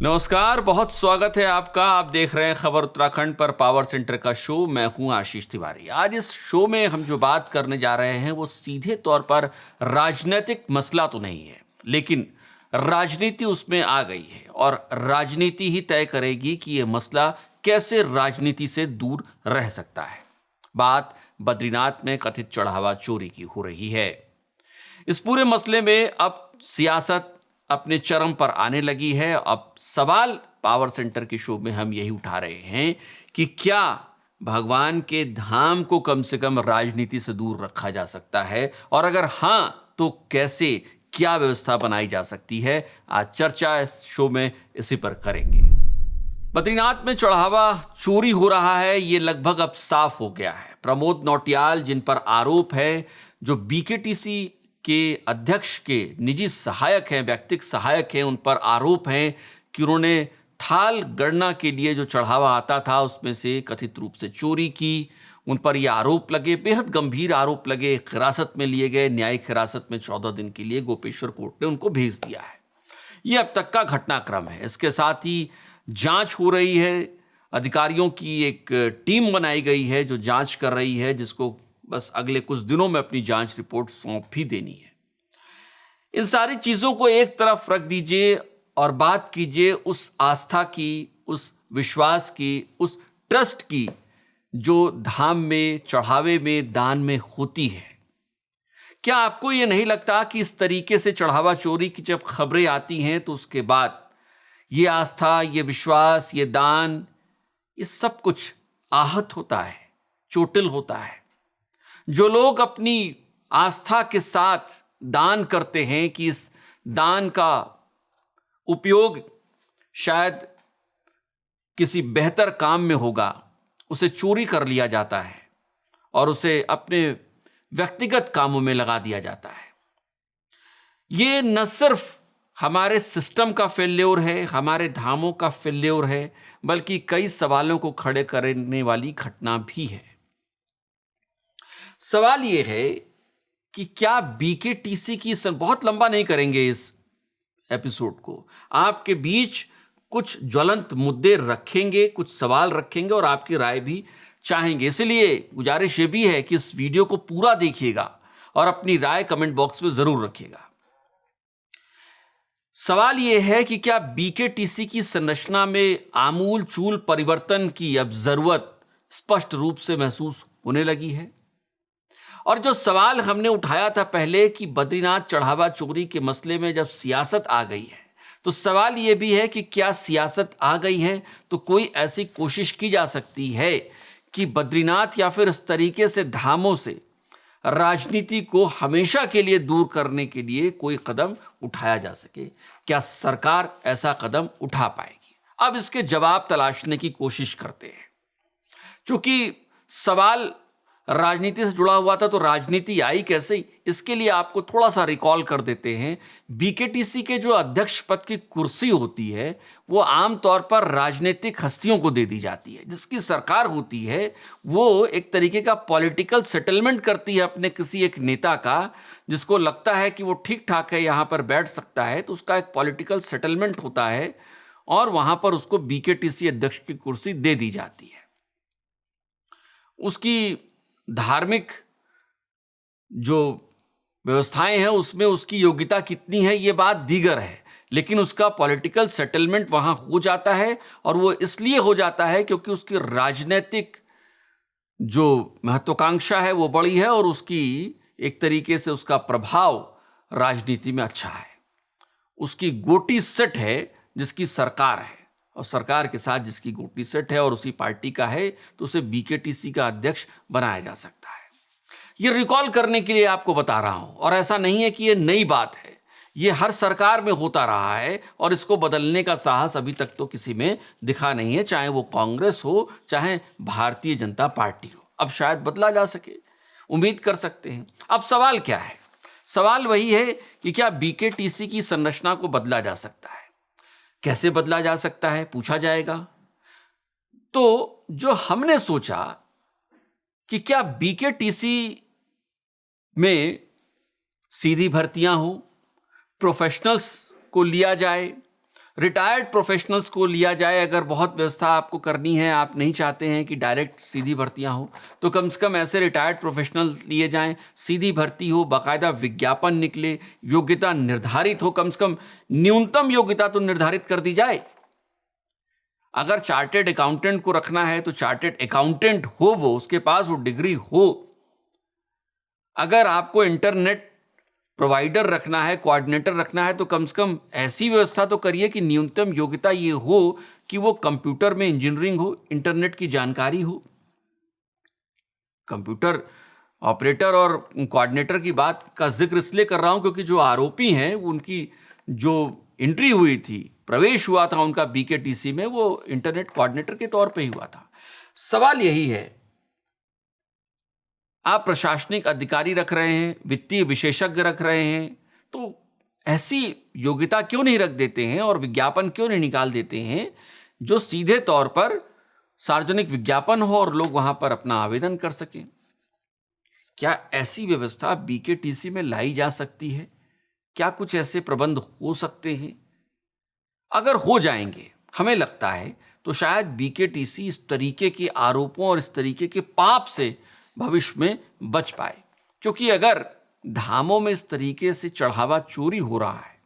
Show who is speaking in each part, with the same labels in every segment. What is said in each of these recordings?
Speaker 1: नमस्कार, बहुत स्वागत है आपका। आप देख रहे हैं खबर उत्तराखंड पर पावर सेंटर का शो। मैं हूं आशीष तिवारी। आज इस शो में हम जो बात करने जा रहे हैं वो सीधे तौर पर राजनीतिक मसला तो नहीं है, लेकिन राजनीति उसमें आ गई है और राजनीति ही तय करेगी कि ये मसला कैसे राजनीति से दूर रह सकता है। बात बद्रीनाथ में कथित चढ़ावा चोरी की हो रही है। इस पूरे मसले में अब सियासत अपने चरम पर आने लगी है। अब सवाल पावर सेंटर के शो में हम यही उठा रहे हैं कि क्या भगवान के धाम को कम से कम राजनीति से दूर रखा जा सकता है, और अगर हां तो कैसे, क्या व्यवस्था बनाई जा सकती है। आज चर्चा इस शो में इसी पर करेंगे। बद्रीनाथ में चढ़ावा चोरी हो रहा है, ये लगभग अब साफ हो गया है। प्रमोद नौटियाल, जिन पर आरोप है, जो बीकेटीसी के अध्यक्ष के निजी सहायक हैं, व्यक्तिगत सहायक हैं, उन पर आरोप हैं कि उन्होंने थाल गणना के लिए जो चढ़ावा आता था उसमें से कथित रूप से चोरी की। उन पर ये आरोप लगे, बेहद गंभीर आरोप लगे, हिरासत में लिए गए। न्यायिक हिरासत में 14 दिन के लिए गोपेश्वर कोर्ट ने उनको भेज दिया है। ये अब तक का घटनाक्रम है। इसके साथ ही जांच हो रही है। अधिकारियों की एक टीम बनाई गई है जो जांच कर रही है, जिसको बस अगले कुछ दिनों में अपनी जांच रिपोर्ट सौंप भी देनी है। इन सारी चीजों को एक तरफ रख दीजिए और बात कीजिए उस आस्था की, उस विश्वास की, उस ट्रस्ट की जो धाम में, चढ़ावे में, दान में होती है। क्या आपको यह नहीं लगता कि इस तरीके से चढ़ावा चोरी की जब खबरें आती हैं तो उसके बाद ये आस्था, ये विश्वास, ये दान, ये सब कुछ आहत होता है, चोटिल होता है। जो लोग अपनी आस्था के साथ दान करते हैं कि इस दान का उपयोग शायद किसी बेहतर काम में होगा, उसे चोरी कर लिया जाता है और उसे अपने व्यक्तिगत कामों में लगा दिया जाता है। ये न सिर्फ हमारे सिस्टम का फेल्योर है, हमारे धामों का फेल्योर है, बल्कि कई सवालों को खड़े करने वाली घटना भी है। सवाल यह है कि क्या बीकेटीसी की, बहुत लंबा नहीं करेंगे इस एपिसोड को, आपके बीच कुछ ज्वलंत मुद्दे रखेंगे, कुछ सवाल रखेंगे और आपकी राय भी चाहेंगे। इसलिए गुजारिश ये भी है कि इस वीडियो को पूरा देखिएगा और अपनी राय कमेंट बॉक्स में जरूर रखिएगा। सवाल यह है कि क्या बीकेटीसी की संरचना में आमूल चूल परिवर्तन की अब जरूरत स्पष्ट रूप से महसूस होने लगी है। और जो सवाल हमने उठाया था पहले कि बद्रीनाथ चढ़ावा चोरी के मसले में जब सियासत आ गई है, तो सवाल यह भी है कि क्या सियासत आ गई है तो कोई ऐसी कोशिश की जा सकती है कि बद्रीनाथ या फिर इस तरीके से धामों से राजनीति को हमेशा के लिए दूर करने के लिए कोई कदम उठाया जा सके। क्या सरकार ऐसा कदम उठा पाएगी? अब इसके जवाब तलाशने की कोशिश करते हैं। चूंकि सवाल राजनीति से जुड़ा हुआ था तो राजनीति आई कैसे, इसके लिए आपको थोड़ा सा रिकॉल कर देते हैं। बीकेटीसी के जो अध्यक्ष पद की कुर्सी होती है वो आमतौर पर राजनीतिक हस्तियों को दे दी जाती है। जिसकी सरकार होती है वो एक तरीके का पॉलिटिकल सेटलमेंट करती है अपने किसी एक नेता का, जिसको लगता है कि वो ठीक ठाक है, यहाँ पर बैठ सकता है, तो उसका एक पॉलिटिकल सेटलमेंट होता है और वहां पर उसको बीकेटीसी अध्यक्ष की कुर्सी दे दी जाती है। उसकी धार्मिक जो व्यवस्थाएं हैं उसमें उसकी योग्यता कितनी है ये बात दीगर है, लेकिन उसका पॉलिटिकल सेटलमेंट वहां हो जाता है और वो इसलिए हो जाता है क्योंकि उसकी राजनीतिक जो महत्वाकांक्षा है वो बड़ी है और उसकी एक तरीके से उसका प्रभाव राजनीति में अच्छा है। उसकी गोटी सेट है जिसकी सरकार है, और सरकार के साथ जिसकी गोटी सेट है और उसी पार्टी का है, तो उसे बीकेटीसी का अध्यक्ष बनाया जा सकता है। ये रिकॉल करने के लिए आपको बता रहा हूं, और ऐसा नहीं है कि ये नई बात है, ये हर सरकार में होता रहा है और इसको बदलने का साहस अभी तक तो किसी में दिखा नहीं है, चाहे वो कांग्रेस हो चाहे भारतीय जनता पार्टी हो। अब शायद बदला जा सके, उम्मीद कर सकते हैं। अब सवाल क्या है? सवाल वही है कि क्या बीकेटीसी की संरचना को बदला जा सकता है? कैसे बदला जा सकता है पूछा जाएगा। तो जो हमने सोचा कि क्या बीकेटीसी में सीधी भर्तियां हो, प्रोफेशनल्स को लिया जाए, रिटायर्ड प्रोफेशनल्स को लिया जाए, अगर बहुत व्यवस्था आपको करनी है, आप नहीं चाहते हैं कि डायरेक्ट सीधी भर्तियां हो, तो कम से कम ऐसे रिटायर्ड प्रोफेशनल लिए जाएं, सीधी भर्ती हो, बाकायदा विज्ञापन निकले, योग्यता निर्धारित हो, कम से कम न्यूनतम योग्यता तो निर्धारित कर दी जाए। अगर चार्टेड अकाउंटेंट को रखना है तो चार्टेड अकाउंटेंट हो, वो उसके पास वो डिग्री हो। अगर आपको इंटरनेट प्रोवाइडर रखना है, कोऑर्डिनेटर रखना है, तो कम से कम ऐसी व्यवस्था तो करिए कि न्यूनतम योग्यता ये हो कि वो कंप्यूटर में इंजीनियरिंग हो, इंटरनेट की जानकारी हो। कंप्यूटर ऑपरेटर और कोऑर्डिनेटर की बात का जिक्र इसलिए कर रहा हूं क्योंकि जो आरोपी हैं, उनकी जो एंट्री हुई थी, प्रवेश हुआ था उनका बीकेटीसी में, वो इंटरनेट कोऑर्डिनेटर के तौर पे ही हुआ था। सवाल यही है, आप प्रशासनिक अधिकारी रख रहे हैं, वित्तीय विशेषज्ञ रख रहे हैं, तो ऐसी योग्यता क्यों नहीं रख देते हैं और विज्ञापन क्यों नहीं निकाल देते हैं जो सीधे तौर पर सार्वजनिक विज्ञापन हो और लोग वहां पर अपना आवेदन कर सकें? क्या ऐसी व्यवस्था बीकेटीसी में लाई जा सकती है? क्या कुछ ऐसे प्रबंध हो सकते हैं? अगर हो जाएंगे, हमें लगता है, तो शायद बीकेटीसी इस तरीके के आरोपों और इस तरीके के पाप से भविष्य में बच पाए। क्योंकि अगर धामों में इस तरीके से चढ़ावा चोरी हो रहा है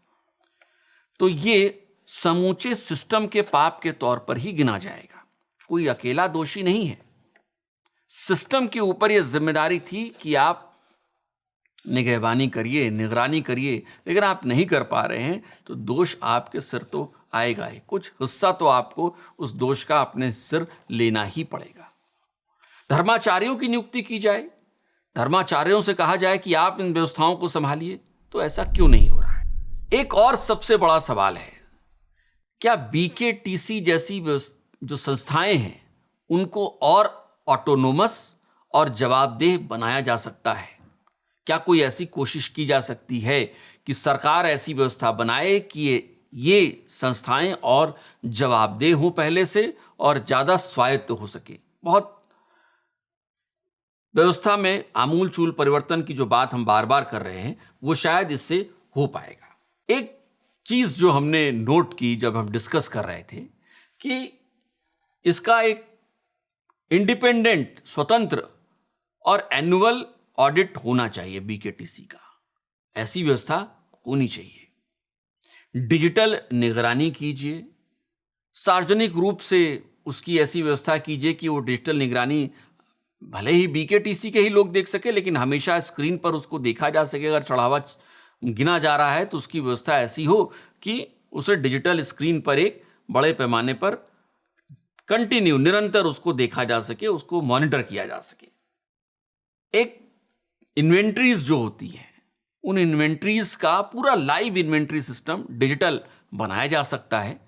Speaker 1: तो ये समूचे सिस्टम के पाप के तौर पर ही गिना जाएगा। कोई अकेला दोषी नहीं है। सिस्टम के ऊपर यह जिम्मेदारी थी कि आप निगहबानी करिए, निगरानी करिए, लेकिन आप नहीं कर पा रहे हैं तो दोष आपके सिर तो आएगा ही। कुछ हिस्सा तो आपको उस दोष का अपने सिर लेना ही पड़ेगा। धर्माचार्यों की नियुक्ति की जाए, धर्माचार्यों से कहा जाए कि आप इन व्यवस्थाओं को संभालिए, तो ऐसा क्यों नहीं हो रहा है? एक और सबसे बड़ा सवाल है, क्या बीकेटीसी जैसी जो संस्थाएं हैं उनको और ऑटोनोमस और जवाबदेह बनाया जा सकता है? क्या कोई ऐसी कोशिश की जा सकती है कि सरकार ऐसी व्यवस्था बनाए कि ये संस्थाएं और जवाबदेह हों पहले से और ज्यादा स्वायत्त हो सके? बहुत व्यवस्था में आमूलचूल परिवर्तन की जो बात हम बार बार कर रहे हैं, वो शायद इससे हो पाएगा। एक चीज जो हमने नोट की जब हम डिस्कस कर रहे थे कि इसका एक इंडिपेंडेंट, स्वतंत्र और एनुअल ऑडिट होना चाहिए बीकेटीसी का। ऐसी व्यवस्था होनी चाहिए। डिजिटल निगरानी कीजिए, सार्वजनिक रूप से उसकी ऐसी व्यवस्था कीजिए कि वो डिजिटल निगरानी भले ही बीकेटीसी के ही लोग देख सके, लेकिन हमेशा स्क्रीन पर उसको देखा जा सके। अगर चढ़ावा गिना जा रहा है तो उसकी व्यवस्था ऐसी हो कि उसे डिजिटल स्क्रीन पर एक बड़े पैमाने पर कंटिन्यू, निरंतर उसको देखा जा सके, उसको मॉनिटर किया जा सके। एक इन्वेंट्रीज जो होती है, उन इन्वेंट्रीज का पूरा लाइव इन्वेंट्री सिस्टम डिजिटल बनाया जा सकता है।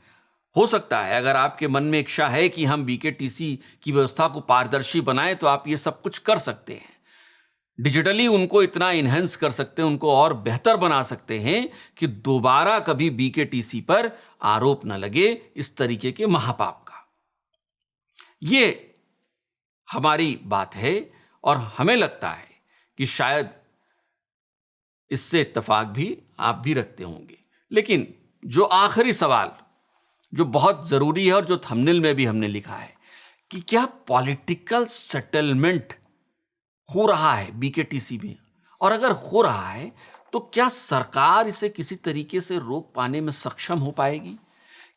Speaker 1: हो सकता है अगर आपके मन में इच्छा है कि हम बीकेटीसी की व्यवस्था को पारदर्शी बनाएं, तो आप ये सब कुछ कर सकते हैं। डिजिटली उनको इतना इनहेंस कर सकते हैं, उनको और बेहतर बना सकते हैं कि दोबारा कभी बीकेटीसी पर आरोप न लगे इस तरीके के महापाप का। ये हमारी बात है और हमें लगता है कि शायद इससे इत्तेफाक भी आप भी रखते होंगे। लेकिन जो आखिरी सवाल जो बहुत जरूरी है और जो थंबनेल में भी हमने लिखा है कि क्या पॉलिटिकल सेटलमेंट हो रहा है बीकेटीसी में, और अगर हो रहा है तो क्या सरकार इसे किसी तरीके से रोक पाने में सक्षम हो पाएगी?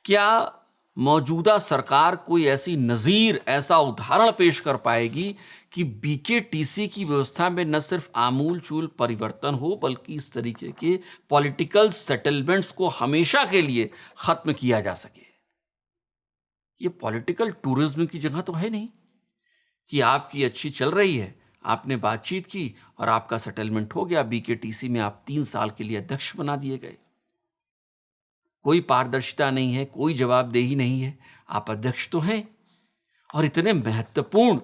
Speaker 1: क्या मौजूदा सरकार कोई ऐसी नजीर, ऐसा उदाहरण पेश कर पाएगी कि बीकेटीसी की व्यवस्था में न सिर्फ आमूलचूल परिवर्तन हो, बल्कि इस तरीके के पॉलिटिकल सेटलमेंट्स को हमेशा के लिए खत्म किया जा सके? ये पॉलिटिकल टूरिज्म की जगह तो है नहीं कि आपकी अच्छी चल रही है, आपने बातचीत की और आपका सेटलमेंट हो गया, बीकेटीसी में आप 3 साल के लिए अध्यक्ष बना दिए गए। कोई पारदर्शिता नहीं है, कोई जवाबदेही नहीं है। आप अध्यक्ष तो हैं और इतने महत्वपूर्ण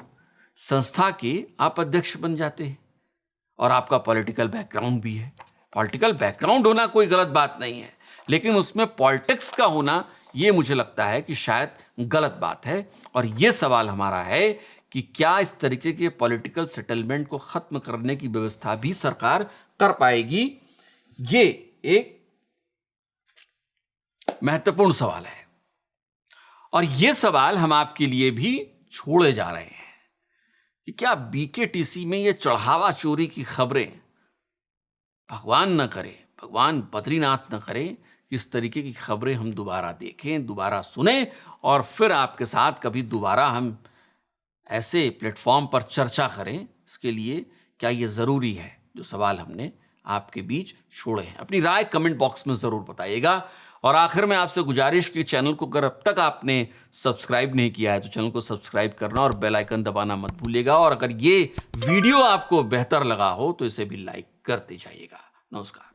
Speaker 1: संस्था के आप अध्यक्ष बन जाते हैं और आपका पॉलिटिकल बैकग्राउंड भी है। पॉलिटिकल बैकग्राउंड होना कोई गलत बात नहीं है, लेकिन उसमें पॉलिटिक्स का होना, ये मुझे लगता है कि शायद गलत बात है। और ये सवाल हमारा है कि क्या इस तरीके के पॉलिटिकल सेटलमेंट को खत्म करने की व्यवस्था भी सरकार कर पाएगी? ये एक महत्वपूर्ण सवाल है और ये सवाल हम आपके लिए भी छोड़े जा रहे हैं कि क्या बीकेटीसी में ये चढ़ावा चोरी की खबरें, भगवान न करे, भगवान बद्रीनाथ न करे, इस तरीके की खबरें हम दोबारा देखें, दोबारा सुने और फिर आपके साथ कभी दोबारा हम ऐसे प्लेटफॉर्म पर चर्चा करें। इसके लिए क्या ये ज़रूरी है? जो सवाल हमने आपके बीच छोड़े हैं, अपनी राय कमेंट बॉक्स में ज़रूर बताइएगा। और आखिर में आपसे गुजारिश की चैनल को अगर अब तक आपने सब्सक्राइब नहीं किया है तो चैनल को सब्सक्राइब करना और बेल आइकन दबाना मत भूलिएगा। और अगर ये वीडियो आपको बेहतर लगा हो तो इसे भी लाइक करते जाइएगा। नमस्कार।